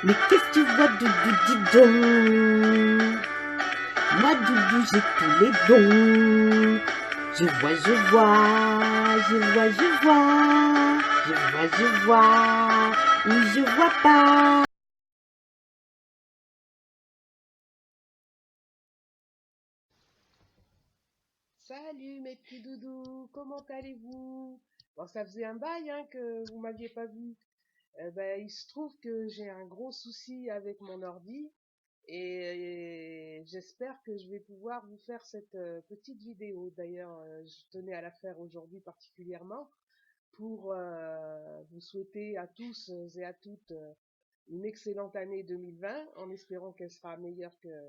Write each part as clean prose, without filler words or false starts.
Mais qu'est-ce que tu vois, Doudou, dis donc? Moi, Doudou, j'ai tous les dons. Je vois, je vois, je vois, je vois, je vois, je vois, ou je vois pas. Salut mes petits doudous, comment allez-vous? Bon, ça faisait un bail hein, que vous m'aviez pas vu. Il se trouve que j'ai un gros souci avec mon ordi et j'espère que je vais pouvoir vous faire cette petite vidéo. D'ailleurs, je tenais à la faire aujourd'hui particulièrement pour vous souhaiter à tous et à toutes une excellente année 2020 en espérant qu'elle sera meilleure que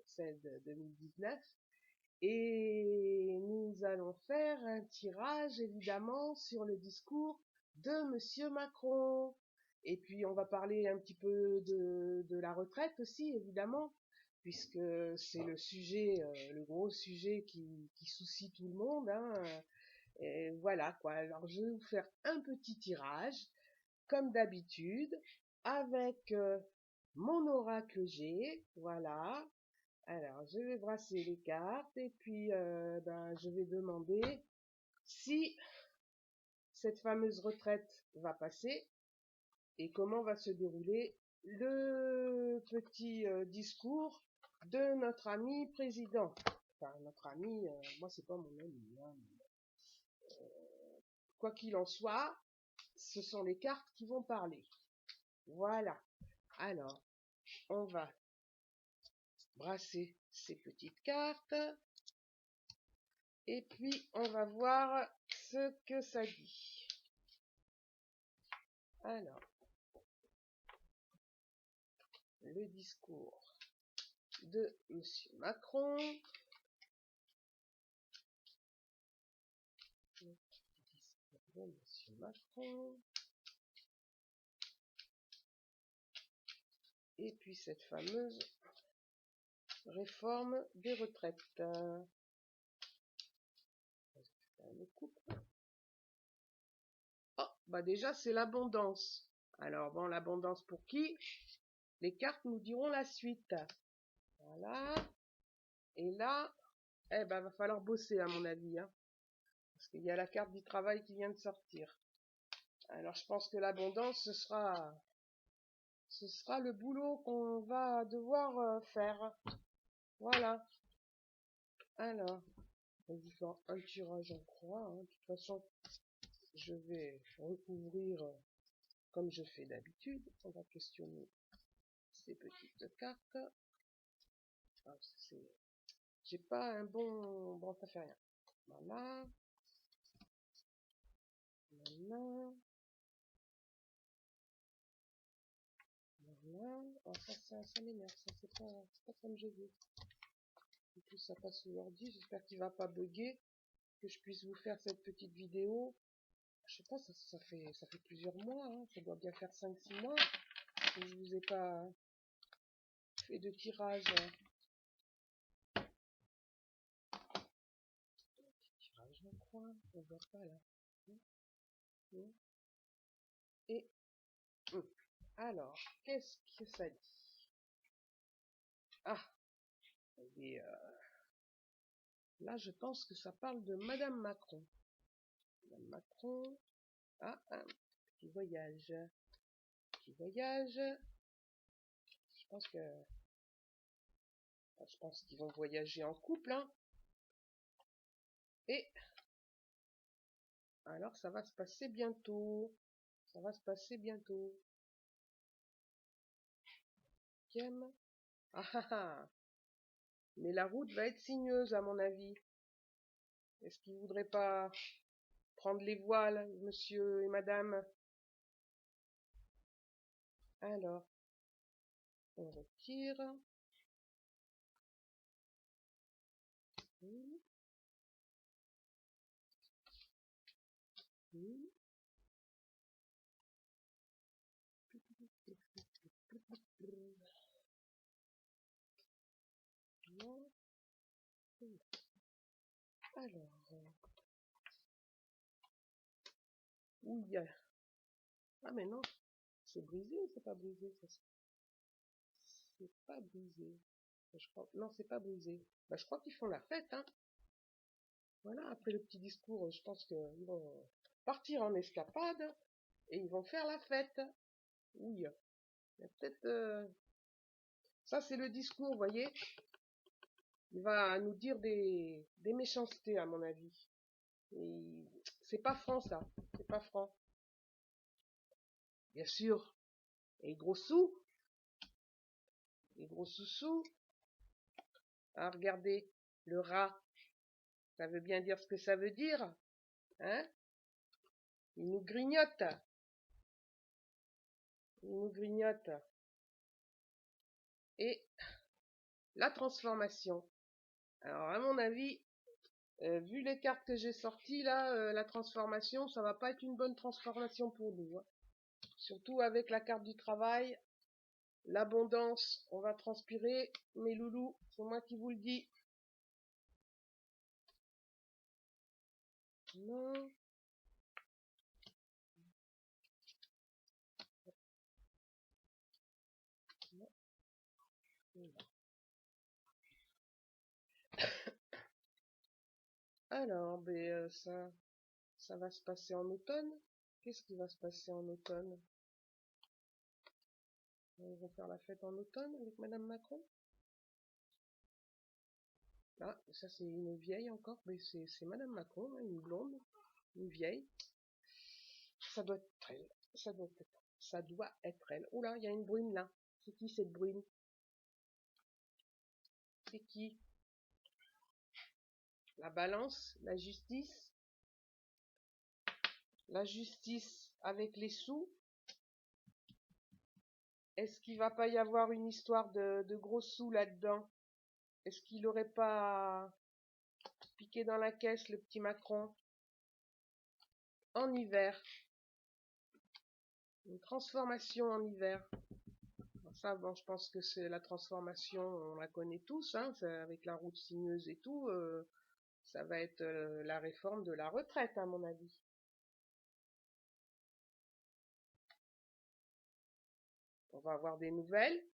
celle de 2019. Et nous allons faire un tirage, évidemment, sur le discours de Monsieur Macron. Et puis, on va parler un petit peu de la retraite aussi, évidemment, puisque c'est le sujet, le gros sujet qui soucie tout le monde, hein. Et voilà, quoi. Alors, je vais vous faire un petit tirage, comme d'habitude, avec mon oracle G, voilà. Alors, je vais brasser les cartes et puis je vais demander si cette fameuse retraite va passer et comment va se dérouler le petit discours de notre ami président. Enfin, notre ami, moi c'est pas mon ami, hein. Quoi qu'il en soit, ce sont les cartes qui vont parler. Voilà. Alors, on va brasser ces petites cartes. Et puis, on va voir ce que ça dit. Alors, le discours de Monsieur Macron. Le discours de Monsieur Macron. Et puis cette fameuse réforme des retraites. Le couple. Oh, bah déjà c'est l'abondance. Alors bon, l'abondance pour qui? Les cartes nous diront la suite. Voilà. Et là, va falloir bosser à mon avis, hein, parce qu'il y a la carte du travail qui vient de sortir. Alors je pense que l'abondance, ce sera le boulot qu'on va devoir faire. Voilà. Alors, on va faire un tirage en croix, hein. De toute façon, je vais recouvrir comme je fais d'habitude. On va questionner ces petites cartes. Ah, j'ai pas un bon... Bon, ça fait rien. Voilà. Voilà. Voilà. Oh, ça m'énerve. Ça, c'est pas comme je veux. En plus, ça passe sur l'ordi. J'espère qu'il va pas bugger. Que je puisse vous faire cette petite vidéo. Je sais pas, ça fait plusieurs mois. Hein. Ça doit bien faire 5-6 mois que je vous ai pas fait de tirage. Tirage en croix. On voit pas là. Et alors, qu'est-ce que ça dit? Ah, et là, je pense que ça parle de Madame Macron. Madame Macron. Ah, un petit voyage. Petit voyage. Je pense qu'ils vont voyager en couple, hein. Et alors, ça va se passer bientôt. Ça va se passer bientôt. Kem. Ah ah ah. Mais la route va être sinueuse, à mon avis. Est-ce qu'ils voudraient pas prendre les voiles, monsieur et madame? Alors, on retire. Alors, où il y a... Ah mais non, c'est brisé ou c'est pas brisé ça? C'est pas brisé. Je crois... Non, c'est pas brisé. Bah, je crois qu'ils font la fête, hein. Voilà, après le petit discours, je pense qu'ils vont partir en escapade et ils vont faire la fête. Oui, il y a peut-être... Ça, c'est le discours, vous voyez. Il va nous dire des méchancetés, à mon avis. Et c'est pas franc, ça. C'est pas franc. Bien sûr. Et gros sous. Les gros sous-sous. Ah, regardez. Le rat. Ça veut bien dire ce que ça veut dire. Hein? Il nous grignote. Il nous grignote. Et la transformation. Alors, à mon avis, vu les cartes que j'ai sorties, là, la transformation, ça va pas être une bonne transformation pour nous. Hein. Surtout avec la carte du travail. L'abondance, on va transpirer. Mes loulous, c'est moi qui vous le dis. Non. Alors, ben, ça va se passer en automne. Qu'est-ce qui va se passer en automne? Ils vont faire la fête en automne avec Madame Macron? Ah, ça c'est une vieille encore, mais c'est Madame Macron, hein, une blonde, une vieille. Ça doit être elle. Ça doit être elle. Oula, il y a une brune là. C'est qui cette brune? C'est qui? La balance, la justice. La justice avec les sous. Est-ce qu'il va pas y avoir une histoire de gros sous là-dedans? Est-ce qu'il aurait pas piqué dans la caisse le petit Macron? En hiver. Une transformation en hiver. Ça, bon, je pense que c'est la transformation, on la connaît tous, hein, avec la route sinueuse et tout. Ça va être la réforme de la retraite, à mon avis. On va avoir des nouvelles.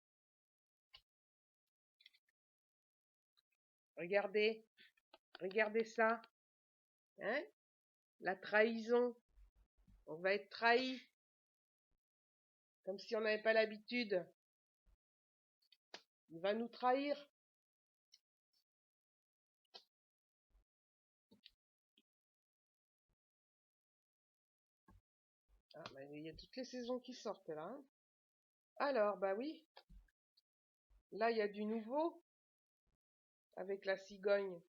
Regardez, regardez ça. Hein? La trahison. On va être trahi. Comme si on n'avait pas l'habitude. Il va nous trahir. Ah, bah, il y a toutes les saisons qui sortent là. Hein. Alors, bah oui. Là, il y a du nouveau. Avec la cigogne.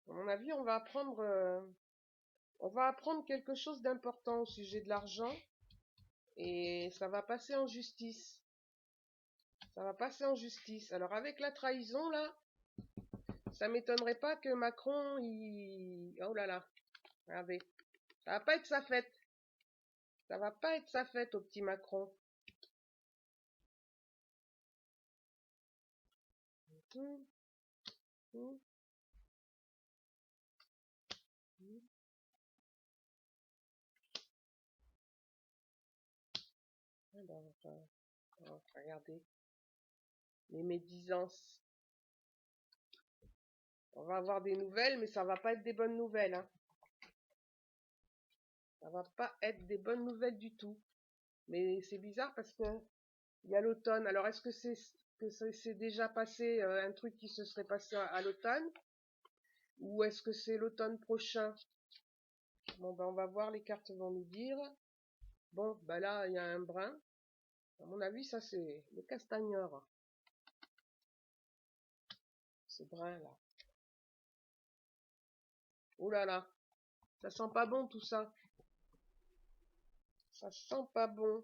À mon avis, on va apprendre quelque chose d'important au sujet de l'argent. Et ça va passer en justice. Ça va passer en justice. Alors avec la trahison là, ça m'étonnerait pas que Macron, oh là là, regardez, ça va pas être sa fête. Ça va pas être sa fête au petit Macron. Alors, regardez, les médisances. On va avoir des nouvelles, mais ça va pas être des bonnes nouvelles. Hein. Ça va pas être des bonnes nouvelles du tout. Mais c'est bizarre parce que il y a l'automne. Alors est-ce que c'est déjà passé un truc qui se serait passé à l'automne? Ou est-ce que c'est l'automne prochain? Bon ben on va voir, les cartes vont nous dire. Bon, ben là il y a un brun. À mon avis, ça c'est le castagneur. Ce brun là. Oh là là, ça sent pas bon tout ça. Ça sent pas bon.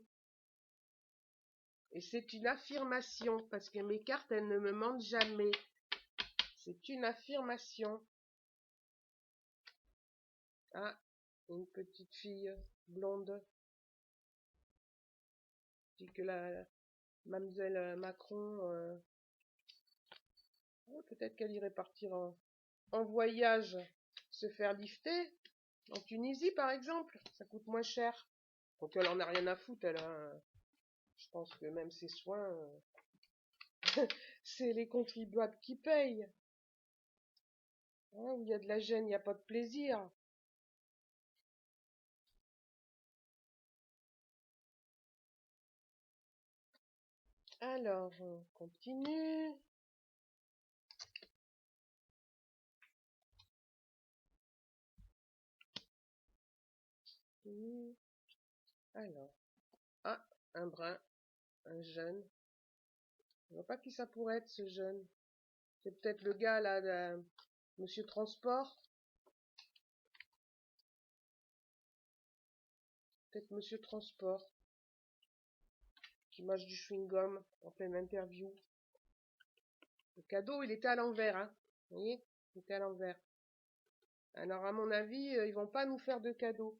Et c'est une affirmation, parce que mes cartes, elles ne me mentent jamais. C'est une affirmation. Ah, une petite fille blonde. Dit que la mademoiselle Macron, peut-être qu'elle irait partir en voyage, se faire lifter. En Tunisie, par exemple, ça coûte moins cher. Donc elle en a rien à foutre, elle a, je pense que même ses soins, c'est les contribuables qui payent. Hein, où il y a de la gêne, il n'y a pas de plaisir. Alors, on continue. Alors, ah, un brun, un jeune. Je vois pas qui ça pourrait être, ce jeune. C'est peut-être le gars, là, de Monsieur Transport. Peut-être Monsieur Transport. Qui mange du chewing-gum en pleine interview. Le cadeau, il était à l'envers, hein. Vous voyez? Il était à l'envers. Alors, à mon avis, ils vont pas nous faire de cadeaux.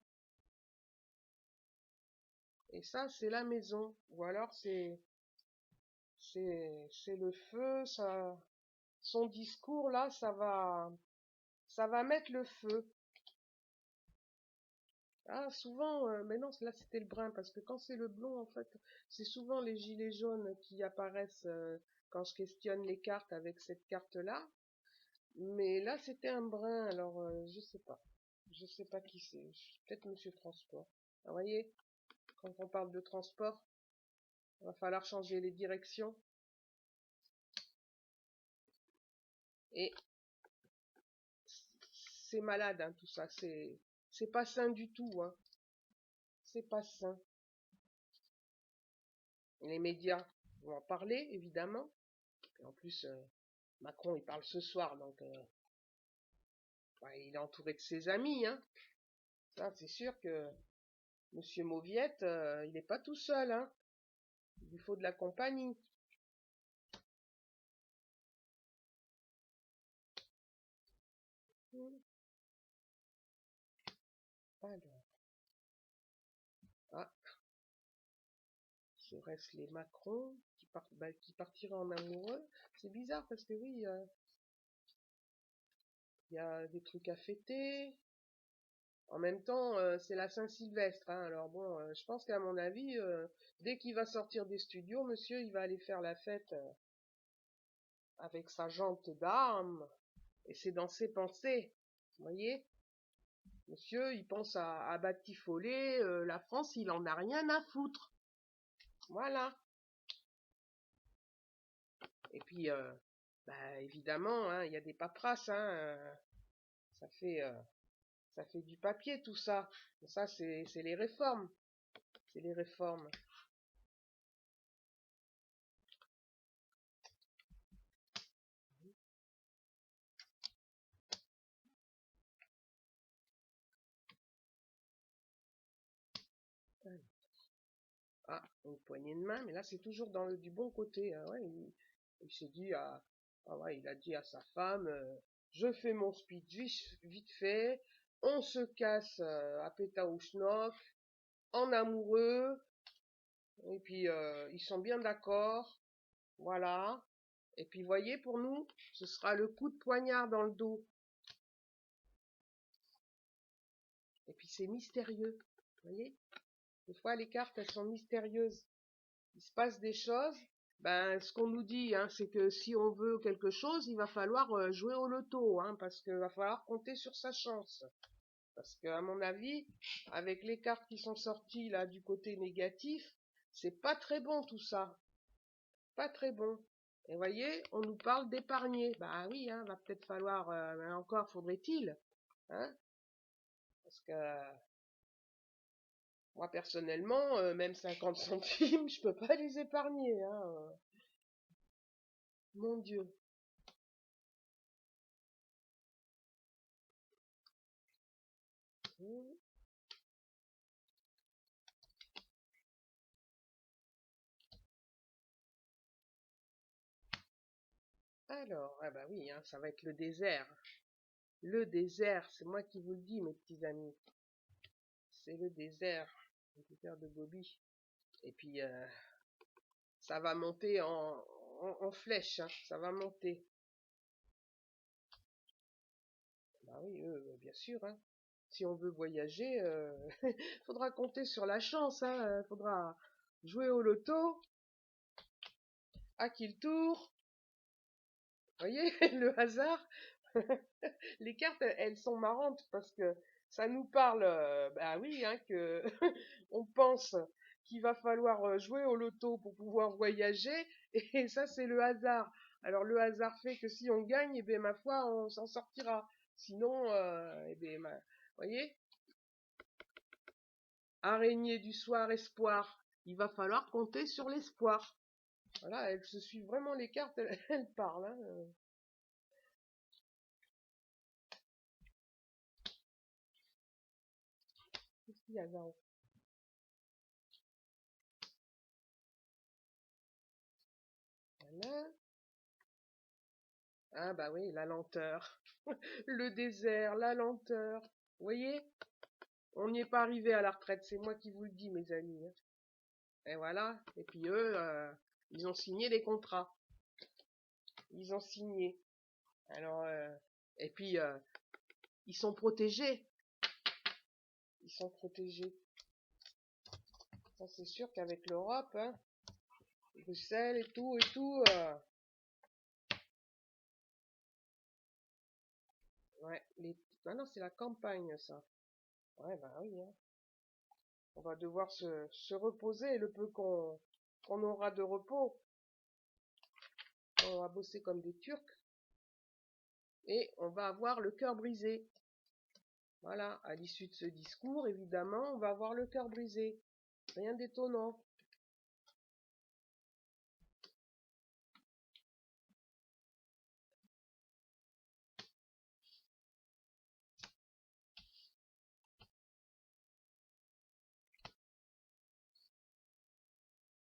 Et ça, c'est la maison. Ou alors, c'est le feu, ça, son discours, là, ça va mettre le feu. Ah, souvent, mais non, là, c'était le brun, parce que quand c'est le blond, en fait, c'est souvent les gilets jaunes qui apparaissent quand je questionne les cartes avec cette carte-là. Mais là, c'était un brun, alors je sais pas. Je sais pas qui c'est. Peut-être Monsieur Transport. Vous voyez, quand on parle de transport, il va falloir changer les directions. Et c'est malade, hein, tout ça. C'est pas sain du tout, hein. C'est pas sain. Et les médias vont en parler, évidemment. Et en plus, Macron, il parle ce soir, donc il est entouré de ses amis, hein. Ça, c'est sûr que Monsieur Mauviette, il n'est pas tout seul, hein. Il lui faut de la compagnie. Alors, ah, reste les Macron qui partiraient en amoureux. C'est bizarre parce que oui, il y a des trucs à fêter. En même temps, c'est la Saint-Sylvestre, hein. Alors bon, je pense qu'à mon avis, dès qu'il va sortir des studios, monsieur, il va aller faire la fête avec sa jante d'âme. Et c'est dans ses pensées. Vous voyez? Monsieur, il pense à batifoler la France, il en a rien à foutre. Voilà. Et puis, évidemment, hein, il y a des paperasses, hein, ça fait, ça fait du papier tout ça. Et ça, c'est les réformes. C'est les réformes. Ah, une poignée de main, mais là, c'est toujours du bon côté. Hein, ouais, il s'est dit ouais, il a dit à sa femme, je fais mon speech vite fait, on se casse à Pétaouchnok, en amoureux, et puis ils sont bien d'accord, voilà. Et puis voyez, pour nous, ce sera le coup de poignard dans le dos. Et puis c'est mystérieux, voyez. Des fois, les cartes, elles sont mystérieuses. Il se passe des choses. Ben, ce qu'on nous dit, hein, c'est que si on veut quelque chose, il va falloir jouer au loto, hein, parce qu'il va falloir compter sur sa chance. Parce que, à mon avis, avec les cartes qui sont sorties là du côté négatif, c'est pas très bon tout ça. Pas très bon. Et voyez, on nous parle d'épargner. Bah oui, hein, va peut-être falloir, encore faudrait-il, hein, parce que moi personnellement, même 50 centimes, je peux pas les épargner, hein. Mon Dieu. Alors, ah bah oui, hein, ça va être le désert. Le désert, c'est moi qui vous le dis, mes petits amis. C'est le désert de Gobi. Et puis, ça va monter en flèche, hein, ça va monter. Bah oui, bien sûr, hein. Si on veut voyager, faudra compter sur la chance, hein, faudra jouer au loto. À qui le tour? Vous voyez, le hasard. Les cartes, elles sont marrantes parce que ça nous parle, bah oui, hein, que on pense qu'il va falloir jouer au loto pour pouvoir voyager, et ça c'est le hasard. Alors le hasard fait que si on gagne, eh bien ma foi, on s'en sortira. Sinon, eh bien, vous voyez, araignée du soir, espoir. Il va falloir compter sur l'espoir. Voilà, elles se suivent vraiment les cartes, elles parlent. Hein. Qu'est-ce qu'il y a là? Voilà. Ah bah oui, la lenteur. Le désert, la lenteur. Vous voyez? On n'y est pas arrivé à la retraite, c'est moi qui vous le dis, mes amis. Hein. Et voilà. Et puis eux, ils ont signé des contrats. Ils ont signé. Alors, et puis, ils sont protégés. Ils sont protégés. Ça, c'est sûr qu'avec l'Europe, hein, Bruxelles et tout, ouais, ah non, c'est la campagne, ça. Ouais, bah oui, hein. On va devoir se reposer le peu qu'on aura de repos. On va bosser comme des Turcs et on va avoir le cœur brisé. Voilà, à l'issue de ce discours, évidemment, on va avoir le cœur brisé. Rien d'étonnant.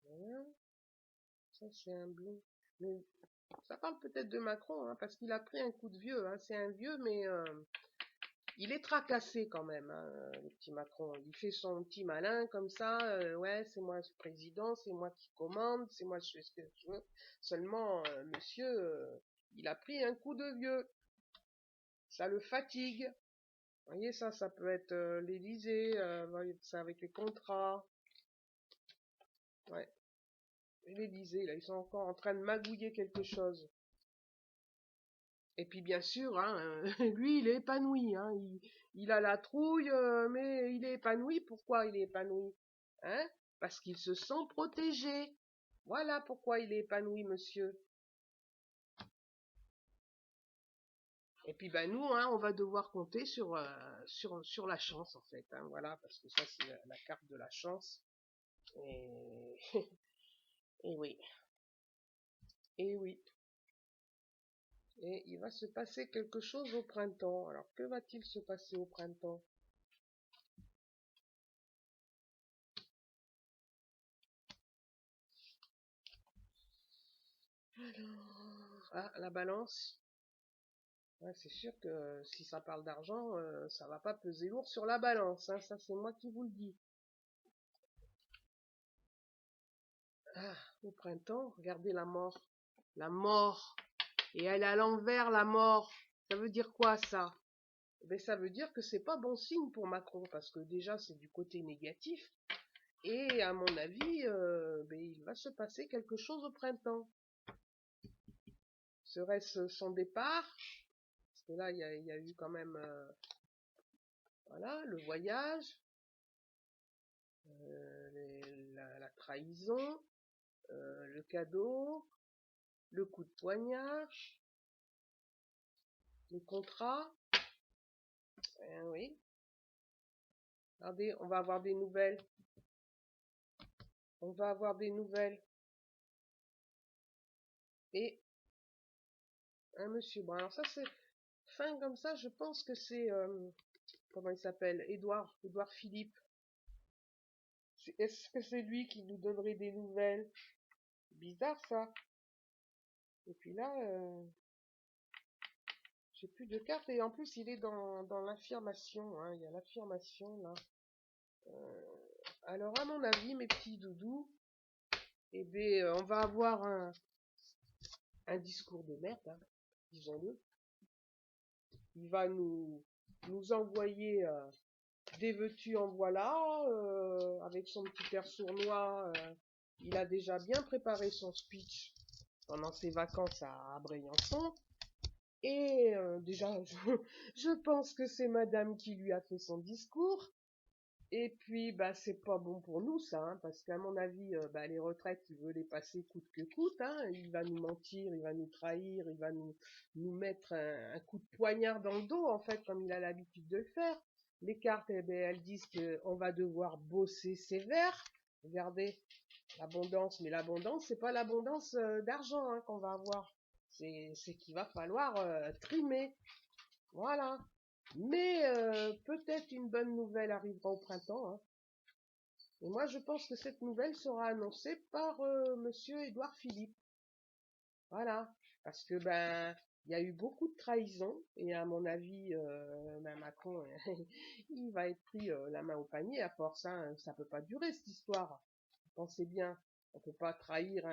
Voilà. Ça, c'est un bleu. Mais ça parle peut-être de Macron, hein, parce qu'il a pris un coup de vieux. Hein. C'est un vieux, mais il est tracassé quand même, hein, le petit Macron. Il fait son petit malin comme ça. Ouais, c'est moi le président, c'est moi qui commande, c'est moi je fais ce que je veux. Seulement, monsieur, il a pris un coup de vieux. Ça le fatigue. Vous voyez, ça peut être l'Élysée, ça avec les contrats. Ouais, l'Élysée, là, ils sont encore en train de magouiller quelque chose. Et puis bien sûr, hein, lui, il est épanoui. Hein, il a la trouille, mais il est épanoui. Pourquoi il est épanoui? Hein? Parce qu'il se sent protégé. Voilà pourquoi il est épanoui, monsieur. Et puis ben nous, hein, on va devoir compter sur la chance en fait. Hein, voilà, parce que ça c'est la carte de la chance. Et, et oui, et oui. Et il va se passer quelque chose au printemps. Alors que va-t-il se passer au printemps? Alors, ah, la balance. Ouais, c'est sûr que si ça parle d'argent, ça va pas peser lourd sur la balance. Hein, ça c'est moi qui vous le dis. Ah, au printemps, regardez la mort. La mort. Et elle est à l'envers, la mort. Ça veut dire quoi ça? Eh ben, ça veut dire que c'est pas bon signe pour Macron, parce que déjà c'est du côté négatif, et à mon avis, ben, il va se passer quelque chose au printemps. Serait-ce son départ? Parce que là, il y a eu quand même, voilà, le voyage, la trahison, le cadeau, le coup de poignard, les contrats. Oui. Regardez, on va avoir des nouvelles. On va avoir des nouvelles. Et un monsieur. Bon, alors ça c'est fin comme ça. Je pense que c'est comment il s'appelle? Édouard Philippe. Est-ce que c'est lui qui nous donnerait des nouvelles? Bizarre ça. Et puis là, j'ai plus de cartes et en plus il est dans l'affirmation. Hein. Il y a l'affirmation là. Alors à mon avis, mes petits doudous, eh bien, on va avoir un discours de merde, hein, disons-le. Il va nous envoyer des vêtus en voilà, avec son petit air sournois. Il a déjà bien préparé son speech pendant ses vacances à Briançon. Et déjà, je pense que c'est madame qui lui a fait son discours. Et puis, bah, c'est pas bon pour nous, ça, hein, parce qu'à mon avis, bah, les retraites, il veut les passer coûte que coûte, hein. Il va nous mentir, il va nous trahir, il va nous mettre un coup de poignard dans le dos, en fait, comme il a l'habitude de le faire. Les cartes, eh ben, elles disent qu'on va devoir bosser sévère. Regardez, l'abondance, mais l'abondance, c'est pas l'abondance d'argent hein, qu'on va avoir. C'est qu'il va falloir trimer. Voilà. Mais peut-être une bonne nouvelle arrivera au printemps. Hein. Et moi, je pense que cette nouvelle sera annoncée par Monsieur Édouard Philippe. Voilà. Parce que ben, il y a eu beaucoup de trahisons et à mon avis, ben Macron, il va être pris la main au panier à force. Hein. Ça peut pas durer cette histoire. Pensez bien, on peut pas trahir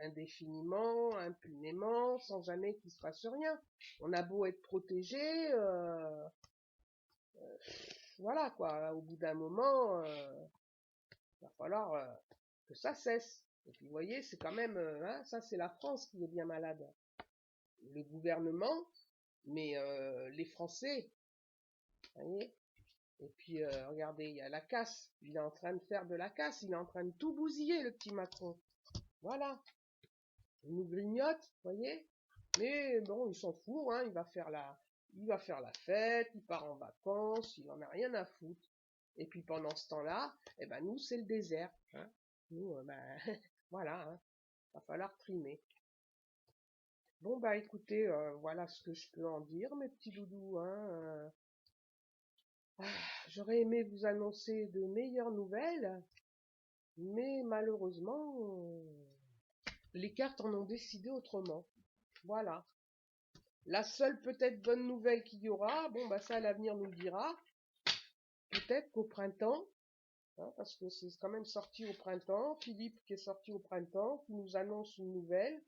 indéfiniment, impunément, sans jamais qu'il se passe rien. On a beau être protégé. Voilà quoi, au bout d'un moment, il va falloir que ça cesse. Et puis vous voyez, c'est quand même, hein, ça c'est la France qui est bien malade. Le gouvernement, mais les Français, vous voyez. Et puis regardez, il y a la casse. Il est en train de faire de la casse, il est en train de tout bousiller le petit Macron. Voilà. Il nous grignote, vous voyez. Mais bon, il s'en fout, hein, il va faire la fête, il part en vacances, il en a rien à foutre. Et puis pendant ce temps-là, eh ben nous c'est le désert. Hein. Nous, ben, voilà, hein, va falloir trimer. Bon bah écoutez, voilà ce que je peux en dire, mes petits doudous. Hein, j'aurais aimé vous annoncer de meilleures nouvelles, mais malheureusement, les cartes en ont décidé autrement. Voilà. La seule peut-être bonne nouvelle qu'il y aura, bon bah ça l'avenir nous le dira. Peut-être qu'au printemps, hein, parce que c'est quand même sorti au printemps, Philippe qui est sorti au printemps, qui nous annonce une nouvelle,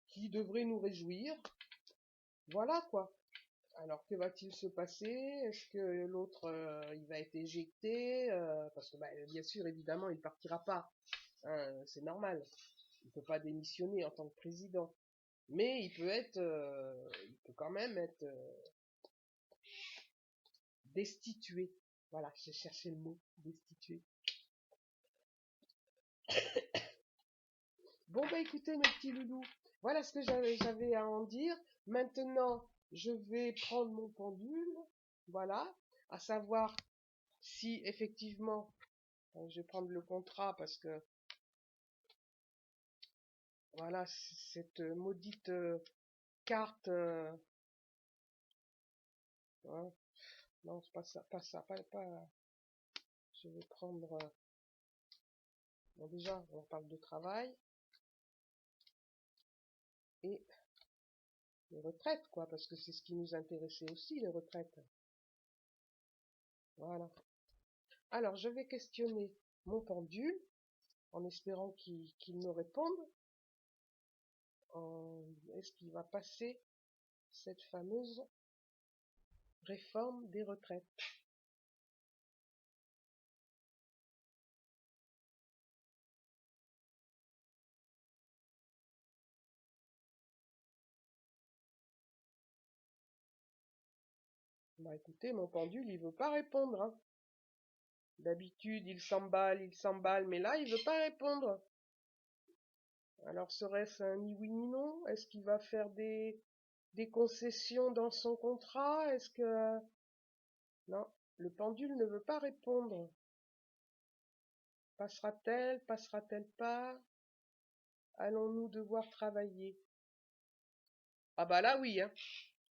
qui devrait nous réjouir. Voilà quoi. Alors que va-t-il se passer? Est-ce que l'autre il va être éjecté? Parce que bah, bien sûr, évidemment, il partira pas. Hein, c'est normal. Il peut pas démissionner en tant que président. Mais il peut quand même être destitué. Voilà, j'ai cherché le mot, destitué. Bon bah écoutez mes petits loulous, voilà ce que j'avais à en dire. Maintenant, je vais prendre mon pendule, voilà, à savoir si effectivement, je vais prendre le contrat parce que voilà, cette maudite carte, hein, non c'est pas ça, pas, je vais prendre, bon déjà on parle de travail et les retraites quoi, parce que c'est ce qui nous intéressait aussi les retraites. Voilà. Alors je vais questionner mon pendule en espérant qu'il me réponde. Est-ce qu'il va passer cette fameuse réforme des retraites? Bah écoutez, mon pendule, il veut pas répondre. Hein. D'habitude, il s'emballe, mais là, il veut pas répondre. Alors, serait-ce un ni oui ni non? Est-ce qu'il va faire des concessions dans son contrat? Est-ce que... Non, le pendule ne veut pas répondre. Passera-t-elle? Passera-t-elle pas? Allons-nous devoir travailler? Ah bah là, oui, hein.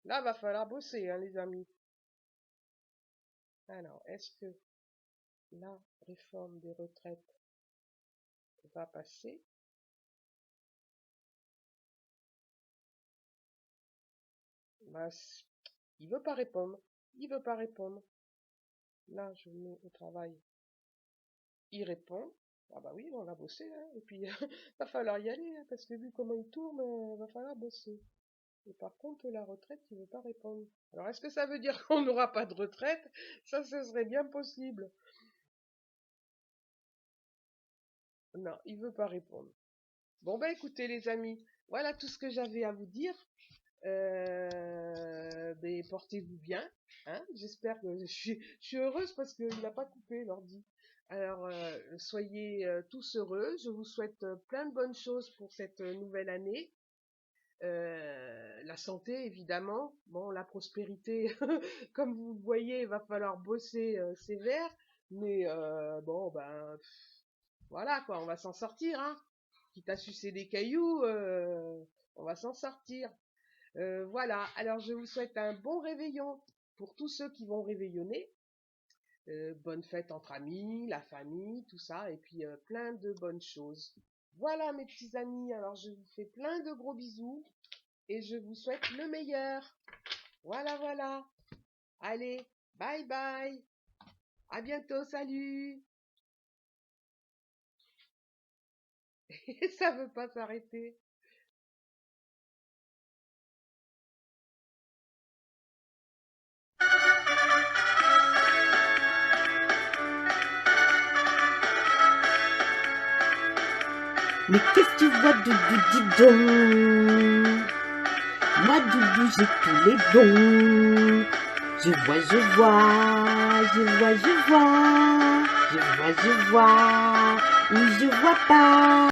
Là, va falloir bosser, hein, les amis. Alors, est-ce que la réforme des retraites va passer? Bah, il veut pas répondre. Il veut pas répondre. Là, je me mets au travail. Il répond. Ah bah oui, on va bosser, hein. Et puis, va falloir y aller, hein, parce que vu comment il tourne, va falloir bosser. Et par contre, la retraite, il veut pas répondre. Alors, est-ce que ça veut dire qu'on n'aura pas de retraite? Ça, ce serait bien possible. Non, il veut pas répondre. Bon bah écoutez les amis, Voilà tout ce que j'avais à vous dire. Ben, portez-vous bien. Hein, j'espère que je suis heureuse parce qu'il n'a pas coupé l'ordi. Alors, soyez tous heureux. Je vous souhaite plein de bonnes choses pour cette nouvelle année. La santé, évidemment. Bon, la prospérité, comme vous le voyez, il va falloir bosser sévère. Mais bon, ben, voilà quoi, on va s'en sortir. Hein. Quitte à sucer des cailloux, on va s'en sortir. Voilà, alors je vous souhaite un bon réveillon pour tous ceux qui vont réveillonner. Bonne fête entre amis, la famille, tout ça, et puis plein de bonnes choses. Voilà mes petits amis, alors je vous fais plein de gros bisous et je vous souhaite le meilleur. Voilà, voilà. Allez, bye bye. À bientôt, salut. Ça veut pas s'arrêter. Mais qu'est-ce que tu vois, Doudou, dis donc? Moi, Doudou, j'ai tous les dons. Je vois, je vois, je vois, je vois. Je vois, je vois. Oui, je vois pas.